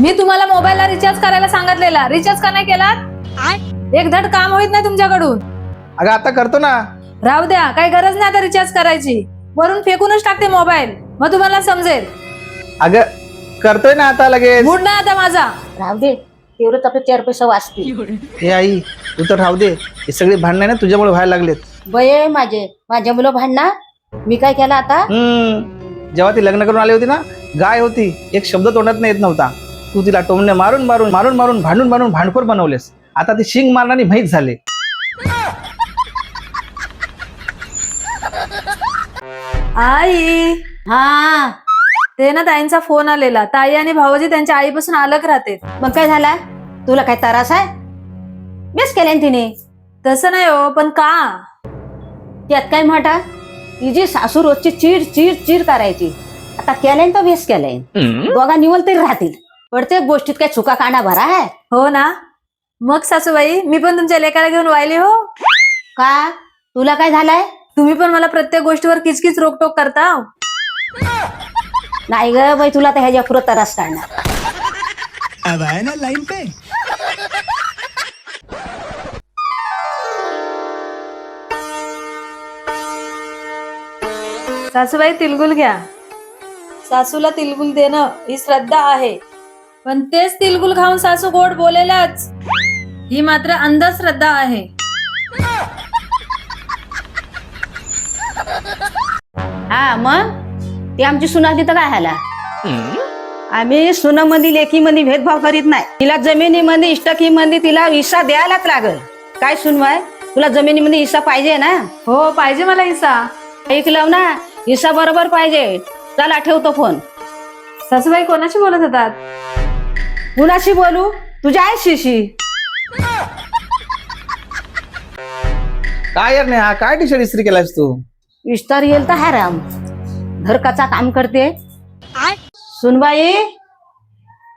मी तुम्हाला मोबाईलला रिचार्ज करायला सांगितलेला, रिचार्ज का नाही केला? एक धड काम होत नाही तुमच्याकडून. अगं आता करतो ना. राहू द्या, काही गरज नाही आता रिचार्ज करायची. वरून फेकूनच टाकते मोबाईल, मग तुम्हाला समजेल. अगं करतोय ना आता लगेच. मूड नाही आता माझा. राहू दे, तेवढंच आपले 4 पैसे वाचतील. हे आई तू तर राहू दे, हे सगळे भांडणं ना तुझ्यामुळे व्हायला लागलेत. बये माझ्या मुलं भांडणार, मी काय केलं आता? जेव्हा ती लग्न करून आली होती ना, गाय होती, एक शब्द तोंडात येत नव्हता. तू तिला टोमणे मारून मारून मारून मारून भांडून भांडून भांडखोर बनवलेस. आता ती शिंग मारणारी म्हैस झाले. आई, हा, ते ना ताईंचा फोन आलेला. ताई आणि भाऊजी त्यांच्या आईपासून अलग राहते. मग काय झाला? तुला काय त्रास आहे? बेस केल्यान तिने. तसं नाही हो, पण का? त्यात काय म्हणता, तिची सासू रोजची चिड चिड चिड करायची. आता केल्यान तर बेस केल्यान, दोघा निवल तरी राहतील. प्रत्येक गोष्टीत काय चुका काना भरा आहे. हो ना. मग सासूबाई, मी पण तुमच्या लेकाला घेऊन वाहिली हो का? तुला काय झालंय? तुम्ही पण मला प्रत्येक गोष्टीवर किचकिच रोकटोक करता. नाही ग बाई, तुला तर ह्याच्या पुरं त्रास काढणार. अब आए ना लाइन पे। सासूबाई, तिलगुल घ्या. सासूला तिलगुल देणं ही श्रद्धा आहे, पण तेच तिलगुल खाऊन सासू गोड बोलेलाच, ही मात्र अंधश्रद्धा आहे. हा, मग ती आमची सुनाली तर काय झाला? आम्ही सुनामध्ये लेकीमध्ये भेदभाव करीत नाही. तिला जमिनीमध्ये इष्टकीमध्ये तिला हिस्सा द्यायलाच लागल. काय सुनवाय, तुला जमिनीमध्ये हिस्सा पाहिजे ना? हो, पाहिजे मला हिस्सा. ऐकलं ना, हिस्सा बरोबर पाहिजे. चला ठेवतो फोन. सासूबाई कोणाशी बोलत होतात? कुणाशी बोलू? तुझ्या आईशीशी. काय यार नाही, हा काय टी शर्ट इस्त्री केलास तू? विस्तार येईल तर हराम. घरकाचा काम करते सुनबाई,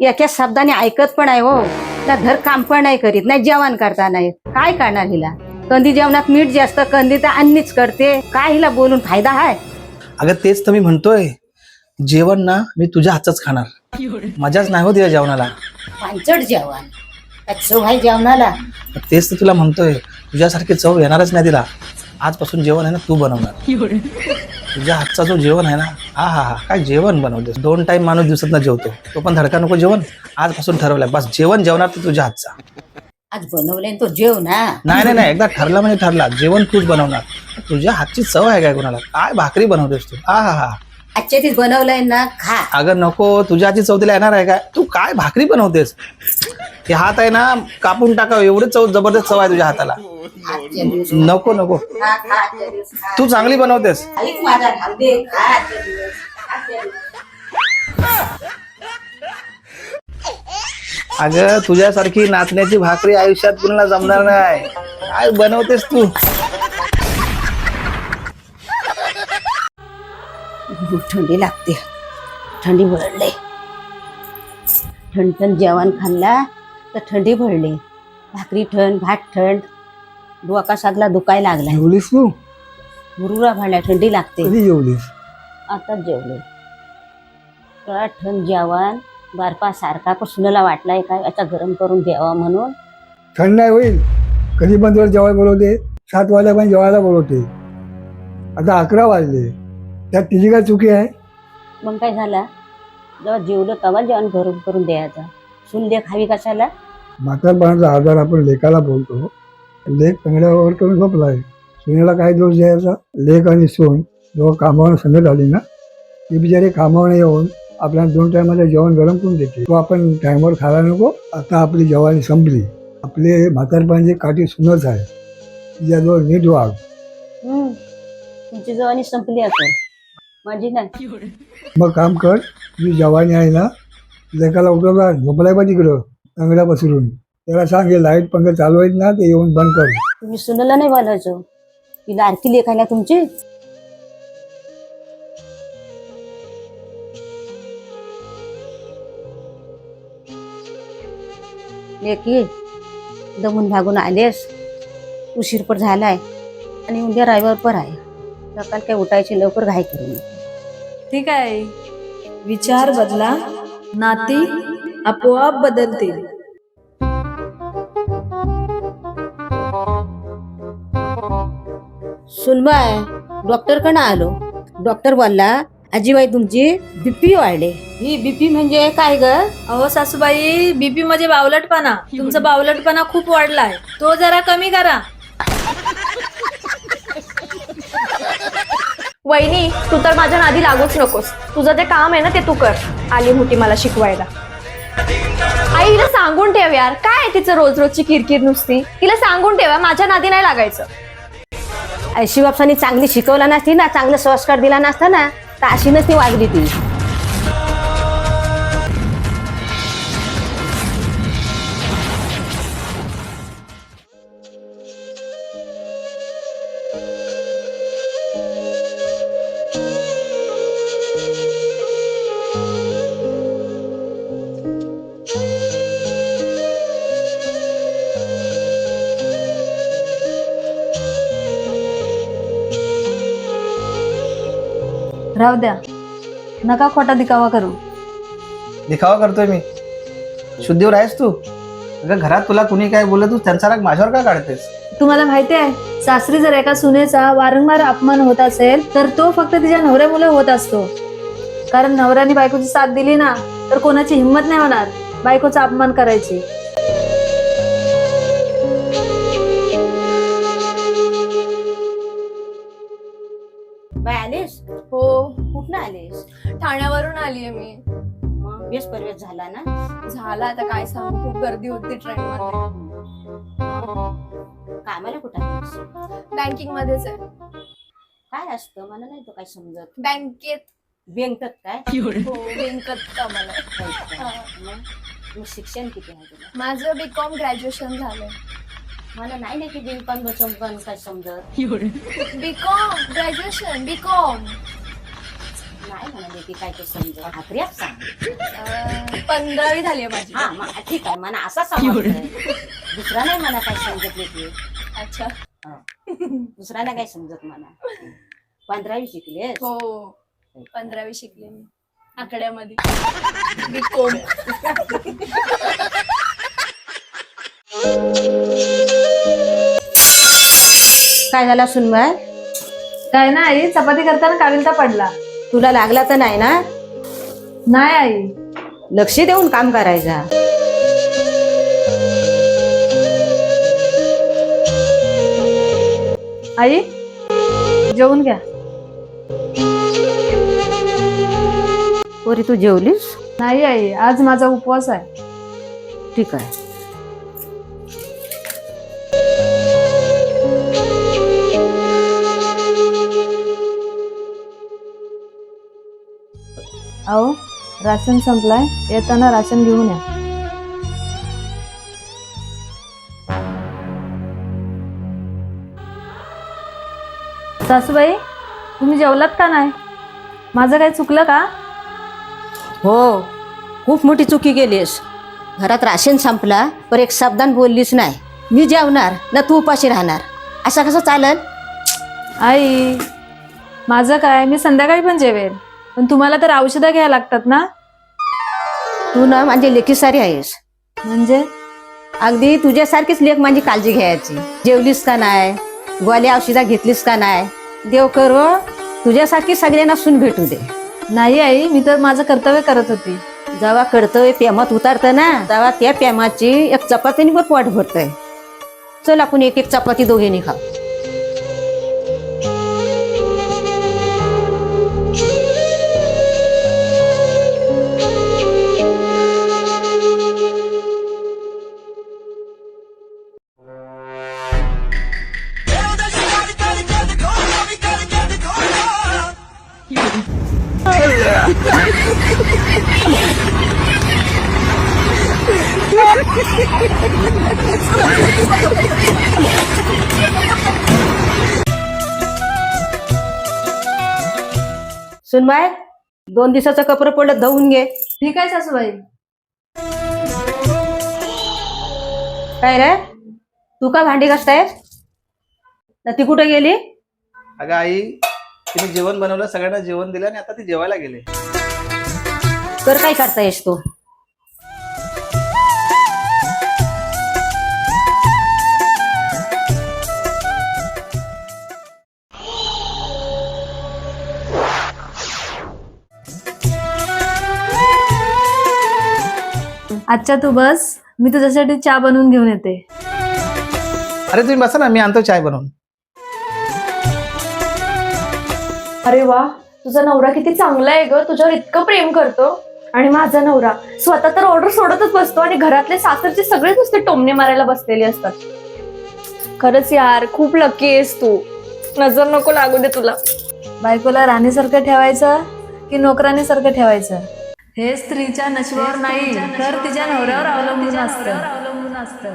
एका शब्दाने ऐकत पण आहे हो ना. घर काम पण नाही करीत, नाही जेवण करता नाही. काय करणार हिला? कंदी जेवणात मीठ जास्त, कंदी तर अन्नीच करते. काय हिला बोलून फायदा आहे? अगं तेच तर मी म्हणतोय, जेवण ना मी तुझ्या हातच खाणार. मजाच नाही हो तिला जेवणाला. पांचट जेवण, चव आहे जेवणाला. तेच तर तुला म्हणतोय, तुझ्यासारखी चव येणारच नाही तिला. आजपासून जेवण आहे ना तू बनवणार. तुझ्या हातचा जो जेवण आहे ना, हा हा हा, काय जेवण बनवतेस. 2 टाइम माणूस दिवसात ना जेवतो, तो पण धडका नको जेवण. आजपासून ठरवलंय, बस जेवण जेवणार ते तुझ्या हातचा. आज बनवले तो जेव ना. नाही नाही नाही, एकदा ठरला म्हणजे ठरला, जेवण तूच बनवणार. तुझ्या हातची चव आहे काय कोणाला? काय भाकरी बनवतेस तू, हा हा हा. आजच्या तीच बनवलंय ना, खा. अगं नको, तुझ्या हातची चव तिला येणार आहे काय? तू काय भाकरी बनवतेस? ते हात आहे ना, कापून टाकावं, एवढी चव, जबरदस्त चव आहे तुझ्या हाताला. आजच्या दिवस नको नको, खा, खा आजच्या दिवस खा. तू चांगली बनवतेस. ऐक माझा भाव दे, खा आजच्या दिवस, आजच्या दिवस. अगं तुझ्यासारखी नाचण्याची भाकरी आयुष्यात कुणाला जमणार नाही. काय बनवतेस तू? थंडी लागते, थंडी भरले. ठणठण जेवण खाल्ला तर थंडी भरली. भाकरी थंड, भात थंड, डोका सगळा दुखायला लागला. जेवलीस तू? मुरुरा भांड्या, थंडी लागते. कधी जेवलीस? आता जेवले. थंड जेवण बर्फा सारखा सुनाला वाटलाय काय आता गरम करून द्यावा म्हणून. थंड नाही होईल. कधी पण तुला जेवायला बोलवते, 7 वाजता पण जेवायला बोलवते. आता 11 वाजले, त्यात तिची काय चुकी आहे? मग काय झाला, जेव्हा जेवलं तेव्हा जेवण गरम करून द्यायचं. सून लेख हवी कशाला? म्हातारपणाचा आजार आपण लेकाला बोलतो. लेक तंगड्यावर करून झोपलाय, सुनेला काय दोष द्यायचा? लेक आणि सून जेव्हा कामावर संगत आली ना, ती बिचारी कामावर येऊन आपल्याला 2 टायमाला जेवण गरम करून देते. तो आपण टायमावर खायला नको. आता आपली जेवणी संपली. आपले म्हातारपणाची काठी सुनच आहे, तिच्याजवळ नीट वाग. तुमची जवानी संपली असेल, माझी नाही. मग काम कर, तुझी जवानी आहे ना, लेकाला उठवला झोपलाय पाहिजे तिकडं तंगड्या पसरून. त्याला सांग, हे लाईट पंखे चालू आहेत ना, ते येऊन बंद कर. तुम्ही सुनाला नाही बोलायचं, ती लाडकी लेख आहे ना तुमची. लेकी दमून भागून आलेस, उशीर पण झालाय आणि उद्या रविवार पण आहे. सकाळ काय उठायची लवकर घाई करून. ठीक आहे, विचार बदला, नाती आपोआप बदलतील. सुनबाय डॉक्टर कडे आलो. डॉक्टर बोलला आजीबाई तुमची बीपी वाढले. ही बीपी म्हणजे काय ग? अहो सासूबाई, बीपी म्हणजे बावलटपणा. तुमचा बावलटपणा खूप वाढलाय, तो जरा कमी करा. वहिनी, तू तर माझ्या नादी लागूच नकोस. तुझं जे काम आहे ना ते तू कर. आली मोठी मला शिकवायला. आई, हिला सांगून ठेव यार. काय आहे तिचं रोज रोजची किरकिर नुसती. तिला सांगून ठेवा, माझ्या नादी नाही लागायचं. ऐशी बापसानी चांगली शिकवला नसती ना, चांगलं संस्कार दिला नसता ना, तर अशी नसती वागली ती. राहू द्या, नका खोटा दिखावा करू. दिखावा करतोय मी? शुद्धीवर आहेस तू? अगं घरात तुला कुणी काय बोललं, तू त्यांचा राग माझ्यावर का काढतेस? तुम्हाला माहिती आहे, सासरी जर एका सुनेचा वारंवार अपमान होत असेल तर तो फक्त तिच्या नवऱ्यामुळे होत असतो. कारण नवऱ्याने बायकोची साथ दिली ना, तर कोणाची हिंमत नाही होणार बायकोचा अपमान करायची. बाय आलीस? हो, कुठनं आलीस? ठाण्यावरून आलीये मी. मग बेस परवेश झाला ना? झाला आता काय सांगू, खूप गर्दी होती ट्रेन मध्ये. कामाला कुठं आलीस? बँकिंग मध्येच आहे. काय असतं मला नाही तो काय समजत. बँकेत. बँकेत काय? हो, बँकेत कामाला आहे. मग शिक्षण किती आहे तुला? माझं बीकॉम ग्रॅज्युएशन झालंय. मला नाही की बिनपण बचमपण काय समजत. BCom graduation BCom. नाही म्हणाले की काय ते समजत. हात्र्यात सांग. 15वी झाली आहे माझी. हा मग ठीक आहे, मला असा समजतंय. दुसरा नाही मला काय समजत की. अच्छा. दुसरा नाही काय समजत मला. 15वी शिकले? हो, 15वी शिकले मी आकड्यामध्ये. बीकॉम. काय झाला सुनबाई? काय ना आई, चपाती करताना काविलता पडला. तुला लागला तर नाही ना? नाही आई. लक्ष देऊन काम करायचा. आई जेवून घ्या. पोरी तू जेवलीस? नाही आई, आज माझा उपवास आहे. ठीक आहे. अहो, राशन संपलाय, येताना राशन घेऊन या. सासूबाई, तुम्ही जेवलात का नाही? माझं काही चुकलं का? हो, खूप मोठी चुकी केलीस. घरात राशन संपला पर एक शब्दान बोललीस नाही. मी जेवणार ना तू उपाशी राहणार, असं कसं चालेल? आई, माझं काय, मी संध्याकाळी पण जेवेल, पण तुम्हाला तर औषधं घ्यायला लागतात ना. तू ना माझी लेकी सारी आहेस. म्हणजे अगदी तुझ्यासारखीच लेख माझी काळजी घ्यायची. जेवलीस का नाही, गोळ्या औषधा घेतलीस का नाही, देव करो तुझ्यासारखी सगळ्यांना सून भेटू दे. नाही आई, मी तर माझं कर्तव्य करत होती. जेव्हा कर्तव्य प्रेमात उतारतं ना, तेव्हा त्या प्रेमाची एक चपातीने पण पोट भरतंय. चल आपण एक एक चपाती दोघींनी खाऊ. सुनबाई, 2 दिवसाचं कपडे पडलं धुवून घे. ठीक आहे सासूबाई. काय रे, तू का भांडी घासतायस? ती कुठे गेली? अगं आई, तिने जेवण बनवलं, सगळ्यांना जेवण दिलं आणि आता ती जेवायला गेले. तर काय करतायस तू? आजच्या तू बस, मी तुझ्यासाठी चहा बनवून घेऊन येते. अरे तुम्ही बसा ना, मी आणतो चाय बनवून. अरे वा, तुझा नवरा किती चांगला आहे ग, तुझ्यावर इतकं प्रेम करतो. आणि माझा नवरा स्वतः तर ऑर्डर सोडतच बसतो आणि घरातले सासरचे सगळेच नुसते टोमणे मारायला बसलेले असतात. खरंच यार, खूप लकी आहेस तू. नजर नको लागू दे तुला. बायकोला राणीसारखं ठेवायचं की नोकरानीसारखं ठेवायचं हे स्त्रीच्या नशिबावर नाही तर तिच्या नवऱ्यावर अवलंबून असतं.